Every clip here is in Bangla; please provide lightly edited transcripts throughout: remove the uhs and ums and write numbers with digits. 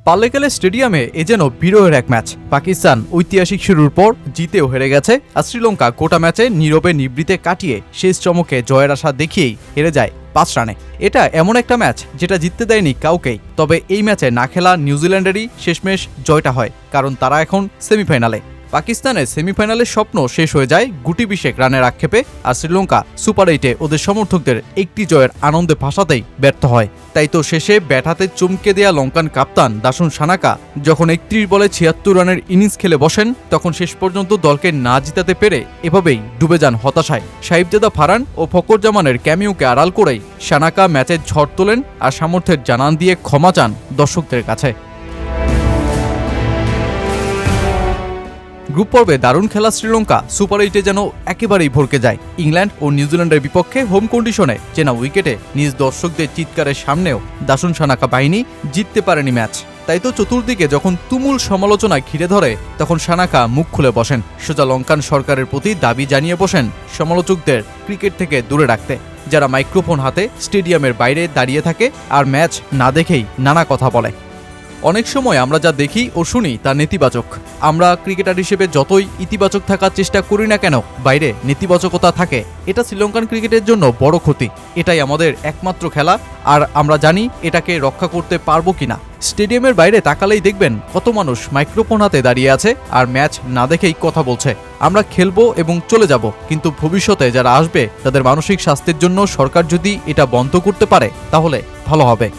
পাল্লেকেলে স্টেডিয়ামে এ যেন বিরহের এক ম্যাচ। পাকিস্তান ঐতিহাসিক শুরুর পর জিতেও হেরে গেছে, আর শ্রীলঙ্কা গোটা ম্যাচে নীরবে নিবৃতে কাটিয়ে শেষ চমকে জয়ের আশা দেখিয়েই হেরে যায় 5 রানে। এটা এমন একটা ম্যাচ যেটা জিততে দেয়নি কাউকেই। তবে এই ম্যাচে না খেলা নিউজিল্যান্ডেরই শেষমেশ জয়টা হয়, কারণ তারা এখন সেমিফাইনালে। পাকিস্তানের সেমিফাইনালের স্বপ্ন শেষ হয়ে যায় গুটি 20 রানের আক্ষেপে, আর শ্রীলঙ্কা সুপার 8-এ ওদের সমর্থকদের একটি জয়ের আনন্দে ভাসাতেই ব্যর্থ হয়। তাই তো শেষে ব্যাট হাতে চমকে দেয়া লঙ্কান কাপ্তান দাসুন সানাকা যখন 31 বলে 76 রানের ইনিংস খেলে বসেন, তখন শেষ পর্যন্ত দলকে না জিতাতে পেরে এভাবেই ডুবে যান হতাশায়। সাহিবজাদা ফারহান ও ফকর জামানের ক্যামিওকে আড়াল করেই সানাকা ম্যাচের ঝড় তোলেন আর সামর্থ্যের জানান দিয়ে ক্ষমা চান দর্শকদের কাছে। গ্রুপ পর্বে দারুণ খেলা শ্রীলঙ্কা সুপার 8-এ যেন একেবারেই ভরকে যায়। ইংল্যান্ড ও নিউজিল্যান্ডের বিপক্ষে হোম কন্ডিশনে চেনা উইকেটে নিজ দর্শকদের চিৎকারের সামনেও দাসুন সানাকা বাহিনী জিততে পারেনি ম্যাচ। তাই তো চতুর্দিকে যখন তুমুল সমালোচনায় ঘিরে ধরে, তখন সানাকা মুখ খুলে বসেন, সোজা লঙ্কান সরকারের প্রতি দাবি জানিয়ে বসেন সমালোচকদের ক্রিকেট থেকে দূরে রাখতে, যারা মাইক্রোফোন হাতে স্টেডিয়ামের বাইরে দাঁড়িয়ে থাকে আর ম্যাচ না দেখেই নানা কথা বলে। অনেক সময় আমরা যা দেখি ও শুনি তা নেতিবাচক। আমরা ক্রিকেটার হিসেবে যতই ইতিবাচক থাকার চেষ্টা করি না কেন, বাইরে নেতিবাচকতা থাকে। এটা শ্রীলঙ্কান ক্রিকেটের জন্য বড় ক্ষতি। এটাই আমাদের একমাত্র খেলা, আর আমরা জানি এটাকে রক্ষা করতে পারবো কিনা। স্টেডিয়ামের বাইরে তাকালেই দেখবেন কত মানুষ মাইক্রোফোন হাতে দাঁড়িয়ে আছে আর ম্যাচ না দেখেই কথা বলছে। আমরা খেলবো এবং চলে যাব, কিন্তু ভবিষ্যতে যারা আসবে তাদের মানসিক স্বাস্থ্যের জন্য সরকার যদি এটা বন্ধ করতে পারে তাহলে ভালো হবে।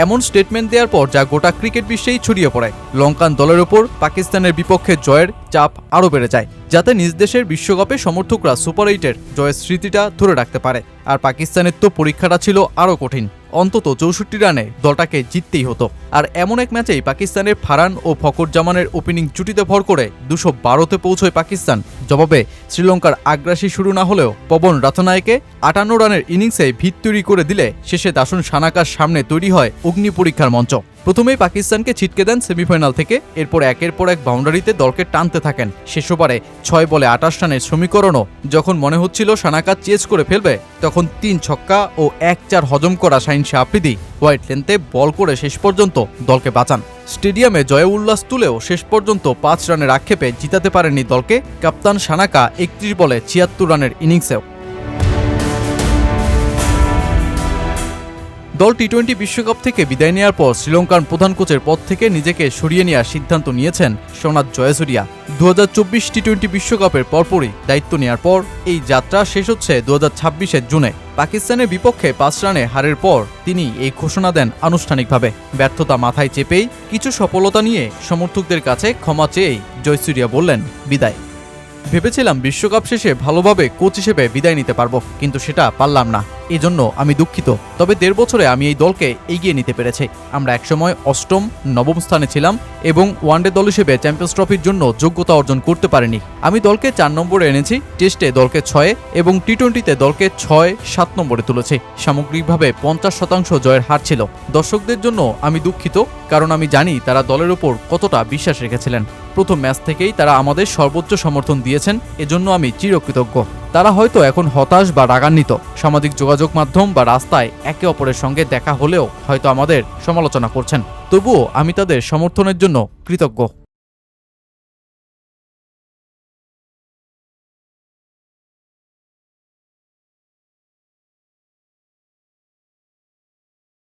এমন স্টেটমেন্ট দেওয়ার পর যা গোটা ক্রিকেট বিশ্বেই ছড়িয়ে পড়ে। লঙ্কান দলের ওপর পাকিস্তানের বিপক্ষে জয়ের চাপ আরও বেড়ে যায়, যাতে নিজ দেশের বিশ্বকাপে সমর্থকরা সুপার 8-এর জয়ের স্মৃতিটা ধরে রাখতে পারে। আর পাকিস্তানের তো পরীক্ষাটা ছিল আরও কঠিন। অন্তত 64 রানে দলটাকে জিততেই হতো। আর এমন এক ম্যাচেই পাকিস্তানের ফারহান ও ফকর জামানের ওপেনিং জুটিতে ভর করে 212-তে পৌঁছয় পাকিস্তান। জবাবে শ্রীলঙ্কার আগ্রাসী শুরু না হলেও পবন রাথনায়েকে 58 রানের ইনিংসে ভিত তৈরি করে দিলে শেষে দাসুন সানাকার সামনে তৈরি হয় অগ্নি পরীক্ষার মঞ্চ। প্রথমেই পাকিস্তানকে ছিটকে দেন সেমিফাইনাল থেকে, এরপর একের পর এক বাউন্ডারিতে দলকে টানতে থাকেন। শেষ ওভারে 6 বলে 28 রানের সমীকরণও যখন মনে হচ্ছিল সানাকা চেজ করে ফেলবে, তখন 3 ছক্কা ও 1-4 হজম করা শাহিন শাহ আফ্রিদি হোয়াইট লেন্থে বল করে শেষ পর্যন্ত দলকে বাঁচান। স্টেডিয়ামে জয় উল্লাস তুলেও শেষ পর্যন্ত 5 রানের আক্ষেপে জিতাতে পারেননি দলকে কাপ্তান সানাকা 31 বলে 76 রানের ইনিংসেও। দল টি-20 বিশ্বকাপ থেকে বিদায় নেওয়ার পর শ্রীলঙ্কার প্রধান কোচের পদ থেকে নিজেকে সরিয়ে নেওয়ার সিদ্ধান্ত নিয়েছেন সোনাত জয়াসুরিয়া। 2024 টি-20 বিশ্বকাপের পরপরই দায়িত্ব নেওয়ার পর এই যাত্রা শেষ হচ্ছে 2026-এর জুনে। পাকিস্তানের বিপক্ষে 5 রানে হারের পর তিনি এই ঘোষণা দেন আনুষ্ঠানিকভাবে। ব্যর্থতা মাথায় চেপেই কিছু সফলতা নিয়ে সমর্থকদের কাছে ক্ষমা চেয়েই জয়সুরিয়া বললেন বিদায়। ভেবেছিলাম বিশ্বকাপ শেষে ভালোভাবে কোচ হিসেবে বিদায় নিতে পারবো, কিন্তু সেটা পারলাম না। এজন্য আমি দুঃখিত। তবে 1.5 বছরে আমি এই দলকে এগিয়ে নিতে পেরেছি। আমরা একসময় 8ম, 9ম স্থানে ছিলাম এবং ওয়ানডে দল হিসেবে চ্যাম্পিয়ন্স ট্রফির জন্য যোগ্যতা অর্জন করতে পারিনি। আমি দলকে 4 নম্বরে এনেছি, টেস্টে দলকে 6 এবং টি-20-তে দলকে 6, 7 নম্বরে তুলেছি। সামগ্রিকভাবে 50% জয়ের হার ছিল। দর্শকদের জন্য আমি দুঃখিত, কারণ আমি জানি তারা দলের উপর কতটা বিশ্বাস রেখেছিলেন। প্রথম ম্যাচ থেকেই তারা আমাদের সর্বোচ্চ সমর্থন দিয়েছেন, এজন্য আমি চিরকৃতজ্ঞ। তারা হয়তো এখন হতাশ বা রাগান্বিত। সামাজিক যোগাযোগ মাধ্যম বা রাস্তায় একে অপরের সঙ্গে দেখা হলেও হয়তো আমাদের সমালোচনা করছেন। তবুও আমি তাদের সমর্থনের জন্য কৃতজ্ঞ।